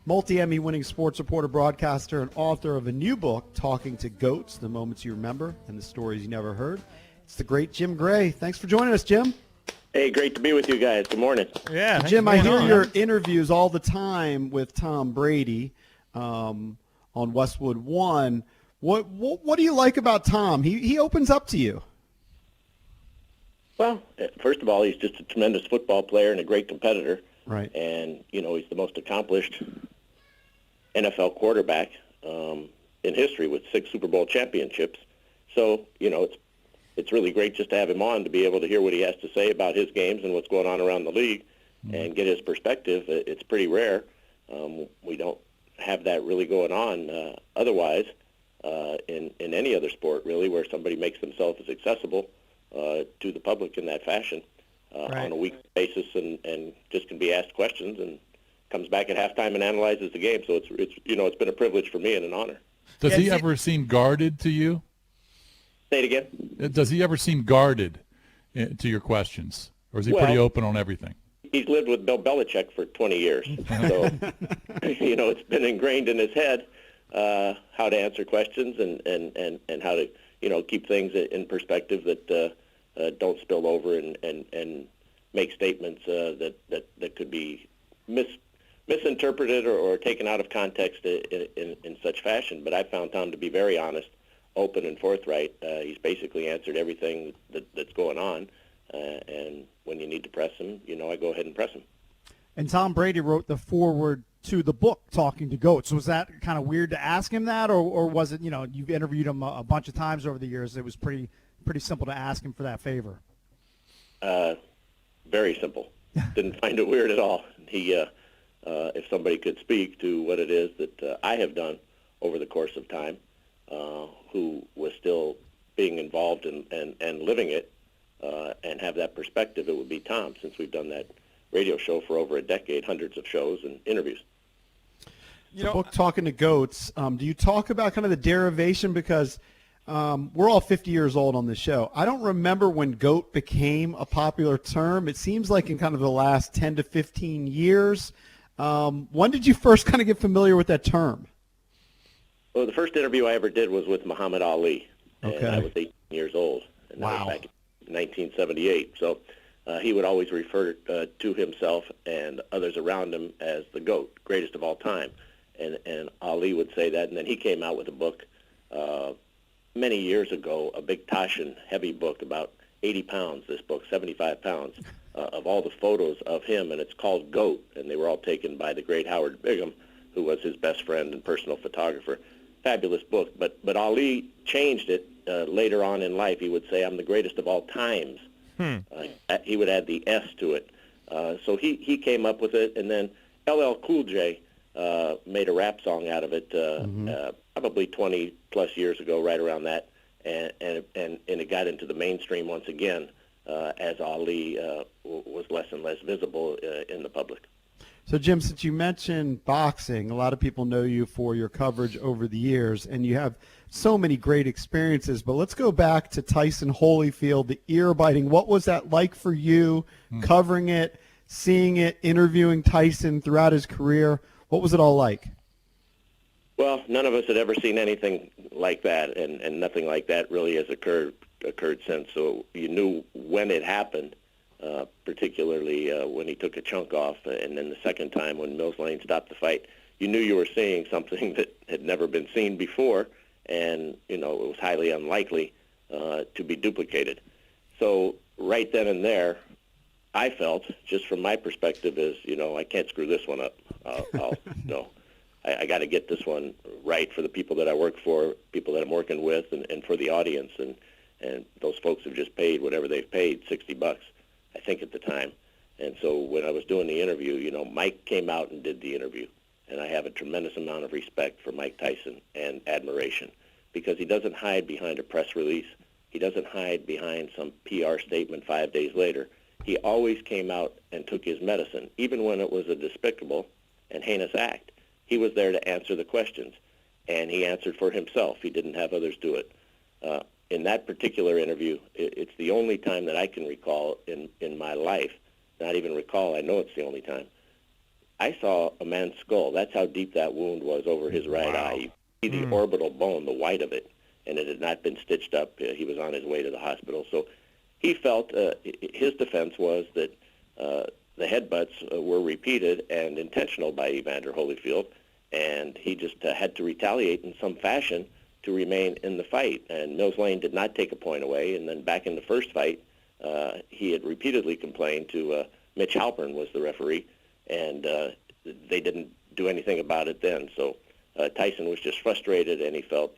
Multi-Emmy winning sports reporter, broadcaster, and author of a new book, Talking to Goats, The Moments You Remember and the Stories You Never Heard. It's the great Jim Gray. Thanks for joining us, Jim. Hey, great to be with you guys. Good morning. Yeah, Jim, I hear your interviews all the time with Tom Brady on Westwood One. What do you like about Tom? He opens up to you. Well, first of all, he's just a tremendous football player and a great competitor. Right. And, he's the most accomplished NFL quarterback in history with 6 Super Bowl championships. So, it's really great just to have him on to be able to hear what he has to say about his games and what's going on around the league and get his perspective. It's pretty rare. We don't have that really going on otherwise in any other sport, really, where somebody makes themselves as accessible to the public in that fashion on a weekly basis and just can be asked questions and comes back at halftime and analyzes the game. So it's been a privilege for me and an honor. Does he ever seem guarded to you? Say it again? Does he ever seem guarded to your questions? Or is he pretty open on everything? He's lived with Bill Belichick for 20 years. So, it's been ingrained in his head how to answer questions and how to, keep things in perspective that don't spill over and make statements that could be misinterpreted or taken out of context in such fashion. But I found Tom to be very honest, open, and forthright. He's basically answered everything that's going on. And when you need to press him, I go ahead and press him. And Tom Brady wrote the foreword to the book, Talking to Goats. Was that kind of weird to ask him that, or was it, you've interviewed him a bunch of times over the years, it was pretty simple to ask him for that favor? Very simple. Didn't find it weird at all. He, if somebody could speak to what it is that I have done over the course of time, who was still being involved and living it, and have that perspective, it would be Tom, since we've done that radio show for over a decade, hundreds of shows and interviews. The book, Talking to Goats, do you talk about kind of the derivation? Because we're all 50 years old on this show. I don't remember when goat became a popular term. It seems like in kind of the last 10 to 15 years. When did you first kind of get familiar with that term? Well, the first interview I ever did was with Muhammad Ali, and I was 18 years old, and that was back in 1978. So he would always refer to himself and others around him as the GOAT, greatest of all time. And Ali would say that, and then he came out with a book many years ago, a big Taschen heavy book, about 80 pounds, this book, 75 pounds, of all the photos of him, and it's called GOAT, and they were all taken by the great Howard Bigham, who was his best friend and personal photographer. Fabulous book, but Ali changed it later on in life. He would say, "I'm the greatest of all times." He would add the S to it. So he came up with it, and then LL Cool J made a rap song out of it probably 20-plus years ago, right around that, and it got into the mainstream once again as Ali was less and less visible in the public. So, Jim, since you mentioned boxing, a lot of people know you for your coverage over the years, and you have so many great experiences. But let's go back to Tyson Holyfield, the ear-biting. What was that like for you, covering it, seeing it, interviewing Tyson throughout his career? What was it all like? Well, none of us had ever seen anything like that, and nothing like that really has occurred since. So you knew when it happened. Particularly when he took a chunk off, and then the second time when Mills Lane stopped the fight, you knew you were seeing something that had never been seen before, and it was highly unlikely to be duplicated. So right then and there, I felt, just from my perspective, is I can't screw this one up. I got to get this one right for the people that I work for, people that I'm working with, and for the audience, and those folks have just paid whatever they've paid, $60. I think at the time. And so when I was doing the interview, Mike came out and did the interview. And I have a tremendous amount of respect for Mike Tyson and admiration, because he doesn't hide behind a press release. He doesn't hide behind some PR statement 5 days later. He always came out and took his medicine, even when it was a despicable and heinous act. He was there to answer the questions, and he answered for himself. He didn't have others do it. In that particular interview, it's the only time that I can recall in my life, not even recall, I know it's the only time, I saw a man's skull. That's how deep that wound was over his right eye. You see the orbital bone, the white of it, and it had not been stitched up. He was on his way to the hospital. So he felt his defense was that the headbutts were repeated and intentional by Evander Holyfield, and he just had to retaliate in some fashion to remain in the fight. And Mills Lane did not take a point away, and then back in the first fight, he had repeatedly complained to Mitch Halpern was the referee, and they didn't do anything about it then. So Tyson was just frustrated, and he felt,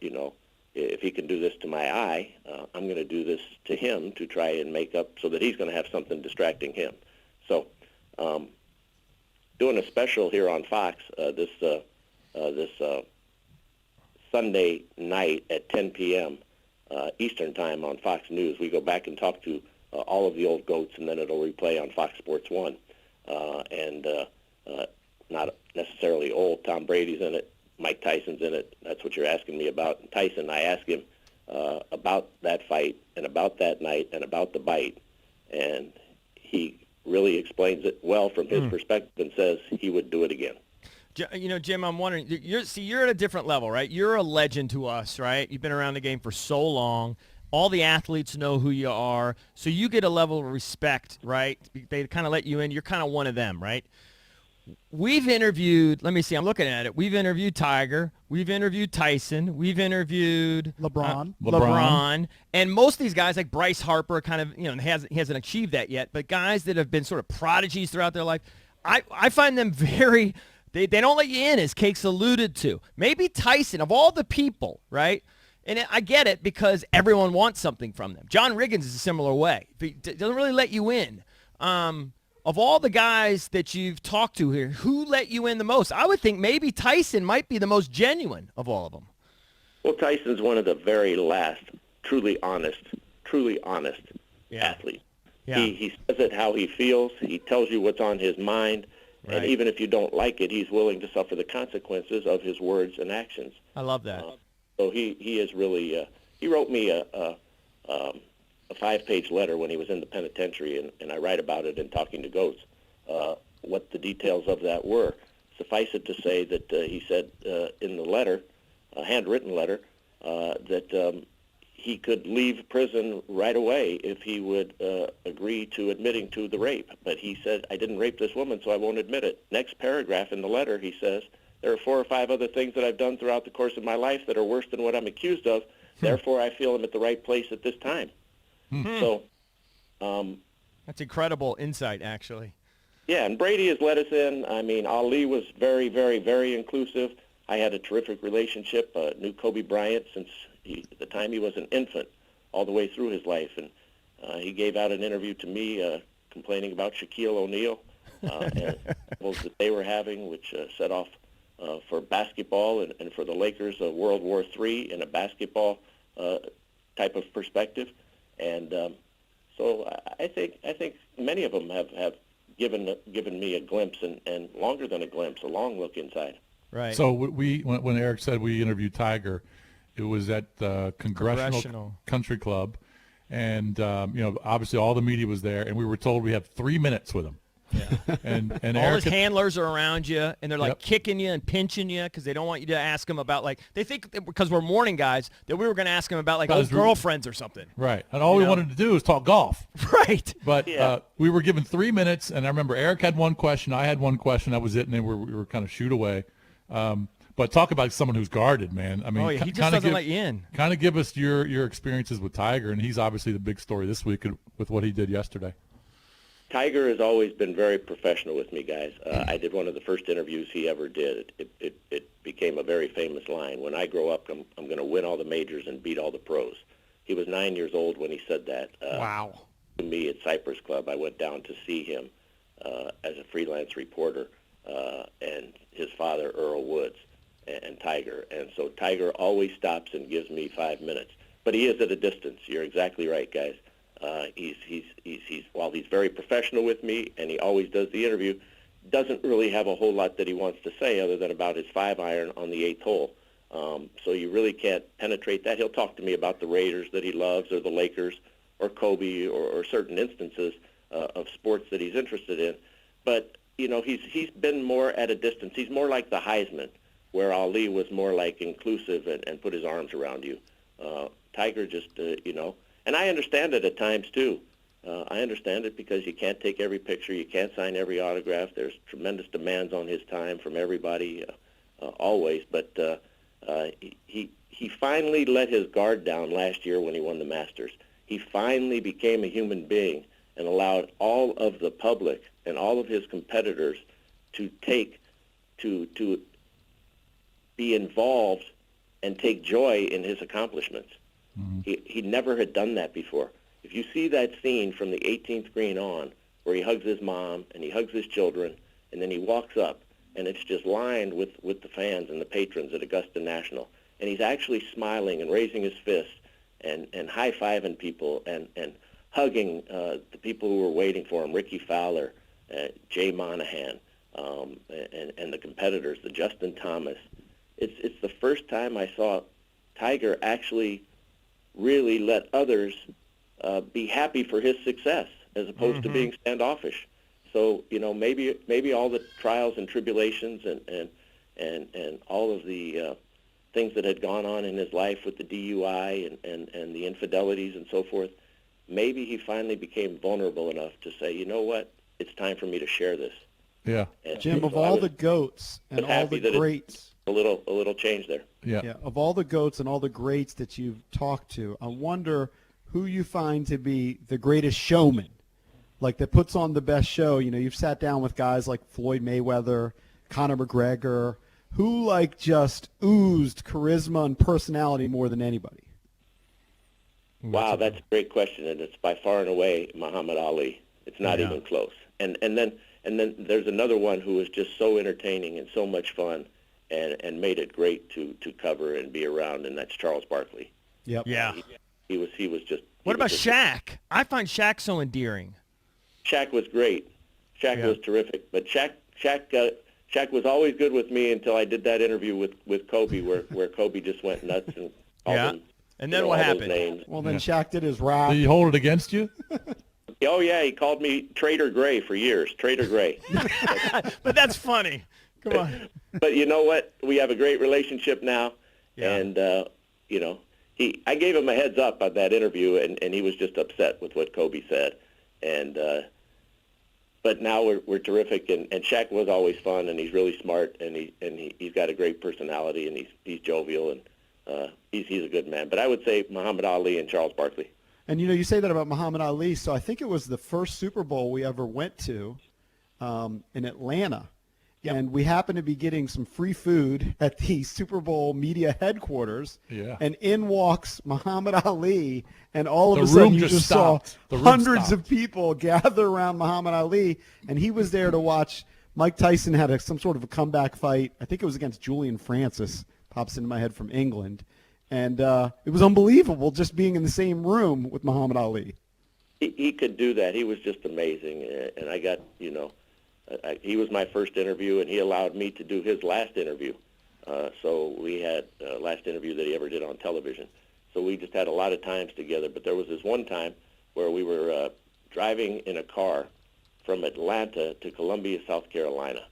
if he can do this to my eye, I'm going to do this to him to try and make up so that he's going to have something distracting him. So doing a special here on Fox this Sunday night at 10 p.m. Eastern Time on Fox News. We go back and talk to all of the old GOATs, and then it'll replay on Fox Sports 1. Not necessarily old. Tom Brady's in it. Mike Tyson's in it. That's what you're asking me about. And Tyson, I asked him about that fight and about that night and about the bite, and he really explains it well from his perspective and says he would do it again. Jim, I'm wondering, you're at a different level, right? You're a legend to us, right? You've been around the game for so long. All the athletes know who you are, so you get a level of respect, right? They kind of let you in. You're kind of one of them, right? We've interviewed, let me see, I'm looking at it. We've interviewed Tiger. We've interviewed Tyson. We've interviewed LeBron. And most of these guys, like Bryce Harper, kind of, he hasn't achieved that yet, but guys that have been sort of prodigies throughout their life, I find them very, they don't let you in, as Cake's alluded to. Maybe Tyson, of all the people, right? And I get it because everyone wants something from them. John Riggins is a similar way. He doesn't really let you in. Of all the guys that you've talked to here, who let you in the most? I would think maybe Tyson might be the most genuine of all of them. Well, Tyson's one of the very last truly honest athletes. Yeah. He says it how he feels. He tells you what's on his mind. Right. And even if you don't like it, he's willing to suffer the consequences of his words and actions. I love that. So he is really, he wrote me a 5-page letter when he was in the penitentiary, and I write about it in Talking to Goats, what the details of that were. Suffice it to say that he said in the letter, a handwritten letter, that he could leave prison right away if he would agree to admitting to the rape. But he said, I didn't rape this woman, so I won't admit it. Next paragraph in the letter, he says, there are 4 or 5 other things that I've done throughout the course of my life that are worse than what I'm accused of. Therefore, I feel I'm at the right place at this time. So, that's incredible insight, actually. Yeah, and Brady has let us in. I mean, Ali was very, very, very inclusive. I had a terrific relationship. Knew Kobe Bryant since the time he was an infant, all the way through his life. And he gave out an interview to me complaining about Shaquille O'Neal and troubles that they were having, which set off for basketball and for the Lakers World War III in a basketball type of perspective. And so I think many of them have given me a glimpse, and longer than a glimpse, a long look inside. Right. So when Eric said we interviewed Tiger, it was at the Congressional Country Club, and obviously all the media was there, and we were told we have 3 minutes with him. Yeah. And all Eric his handlers are around you, and they're like Yep. kicking you and pinching you because they don't want you to ask them about, like, they think because we're morning guys that we were going to ask them about, like, old girlfriends or something. Right. And all we wanted to do was talk golf. Right. But we were given 3 minutes, and I remember Eric had one question, I had one question, that was it, and then we were kind of shoot away. But talk about someone who's guarded, man. I mean, he just doesn't let you in. Kind of give us your experiences with Tiger, and he's obviously the big story this week with what he did yesterday. Tiger has always been very professional with me, guys. I did one of the first interviews he ever did. It became a very famous line. When I grow up, I'm going to win all the majors and beat all the pros. He was 9 years old when he said that. Wow. To me at Cypress Club, I went down to see him as a freelance reporter, and his father, Earl Woods, and Tiger. And so Tiger always stops and gives me 5 minutes. But he is at a distance. You're exactly right, guys. While he's very professional with me, and he always does the interview, doesn't really have a whole lot that he wants to say other than about his 5-iron on the 8th hole. So you really can't penetrate that. He'll talk to me about the Raiders that he loves, or the Lakers, or Kobe, or certain instances of sports that he's interested in. But he's been more at a distance. He's more like the Heisman, where Ali was more like inclusive and put his arms around you. Tiger just, and I understand it at times too. I understand it because you can't take every picture, you can't sign every autograph. There's tremendous demands on his time from everybody, always. But he finally let his guard down last year when he won the Masters. He finally became a human being and allowed all of the public and all of his competitors to be involved and take joy in his accomplishments. Mm-hmm. He never had done that before. If you see that scene from the 18th green on, where he hugs his mom and he hugs his children, and then he walks up, and it's just lined with the fans and the patrons at Augusta National, and he's actually smiling and raising his fist and high-fiving people and hugging the people who were waiting for him, Ricky Fowler, Jay Monahan, and the competitors, the Justin Thomas. It's the first time I saw Tiger actually really let others be happy for his success as opposed to being standoffish. So, maybe all the trials and tribulations and all of the things that had gone on in his life with the DUI and the infidelities and so forth, maybe he finally became vulnerable enough to say, you know what, it's time for me to share this. Yeah. And Jim, of all the GOATs and all the greats, a little change there. Yeah. Of all the GOATs and all the greats that you've talked to, I wonder who you find to be the greatest showman, like that puts on the best show. You've sat down with guys like Floyd Mayweather, Conor McGregor, who just oozed charisma and personality more than anybody. Wow, that's a great question, and it's by far and away Muhammad Ali. It's not even close. And then there's another one who was just so entertaining and so much fun, and made it great to cover and be around, and that's Charles Barkley. Yep. Yeah. He was just. What about Shaq? I find Shaq so endearing. Shaq was great. Shaq was terrific, but Shaq was always good with me until I did that interview with Kobe, where Kobe just went nuts and called him. And then what happened? Well, then Shaq did his rap. Did he hold it against you? Oh, yeah, he called me Trader Gray for years, Trader Gray. But that's funny. Come on. But you know what? We have a great relationship now, and, I gave him a heads up on that interview, and he was just upset with what Kobe said. And but now we're terrific, and Shaq was always fun, and he's really smart, and he's got a great personality, and he's jovial, and he's a good man. But I would say Muhammad Ali and Charles Barkley. And you say that about Muhammad Ali. So I think it was the first Super Bowl we ever went to in Atlanta. Yep. And we happened to be getting some free food at the Super Bowl media headquarters. Yeah. And in walks Muhammad Ali, and all of a sudden you just saw hundreds of people gather around Muhammad Ali, and he was there to watch. Mike Tyson had some sort of a comeback fight. I think it was against Julian Francis, pops into my head, from England. And it was unbelievable just being in the same room with Muhammad Ali. He could do that. He was just amazing. And I got, he was my first interview, and he allowed me to do his last interview. So we had last interview that he ever did on television. So we just had a lot of times together. But there was this one time where we were driving in a car from Atlanta to Columbia, South Carolina.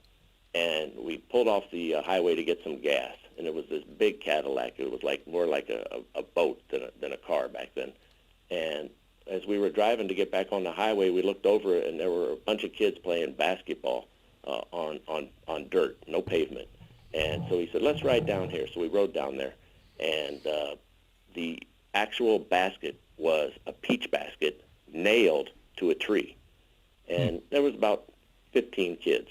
And we pulled off the highway to get some gas. And it was this big Cadillac. It was more like a boat than a car back then. And as we were driving to get back on the highway, we looked over, and there were a bunch of kids playing basketball on dirt, no pavement. And so he said, let's ride down here. So we rode down there, and the actual basket was a peach basket nailed to a tree. And there was about 15 kids,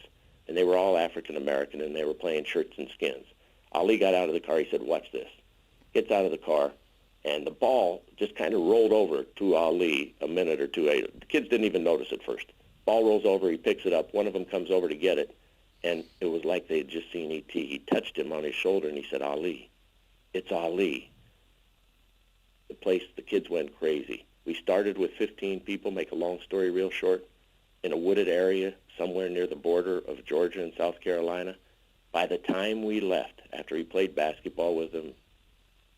and they were all African American, and they were playing shirts and skins. Ali got out of the car. He said, watch this. Gets out of the car, and the ball just kind of rolled over to Ali a minute or two later. The kids didn't even notice at first. Ball rolls over. He picks it up. One of them comes over to get it, and it was like they had just seen E.T. He touched him on his shoulder, and he said, Ali. It's Ali. The kids went crazy. We started with 15 people, make a long story real short, in a wooded area somewhere near the border of Georgia and South Carolina. By the time we left, after he played basketball with them,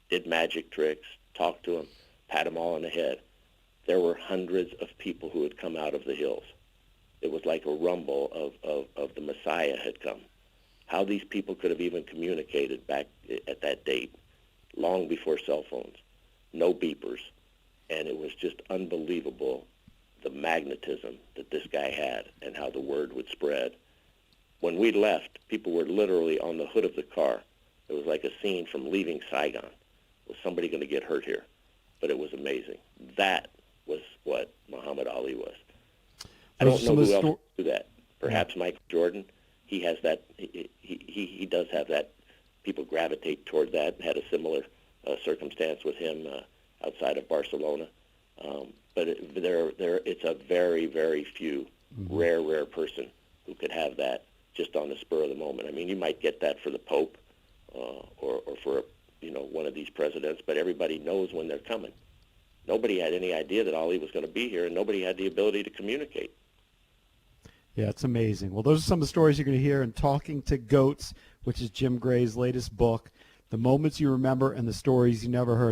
did magic tricks, talked to him, pat him all on the head, there were hundreds of people who had come out of the hills. it was like a rumble of the Messiah had come. How these people could have even communicated back at that date, long before cell phones, no beepers, and it was just unbelievable the magnetism that this guy had and how the word would spread. When we left, people were literally on the hood of the car. It was like a scene from Leaving Saigon. Was somebody going to get hurt here? But it was amazing. That was what Muhammad Ali was. I don't know who else can do that. Perhaps Michael Jordan. He has that. He does have that. People gravitate toward that. Had a similar circumstance with him outside of Barcelona. But it's a very, very few, rare person who could have that just on the spur of the moment. I mean, you might get that for the Pope or for one of these presidents, but everybody knows when they're coming. Nobody had any idea that Ali was going to be here, and nobody had the ability to communicate. Yeah, it's amazing. Well, those are some of the stories you're going to hear in Talking to Goats, which is Jim Gray's latest book, The Moments You Remember and the Stories You Never Heard.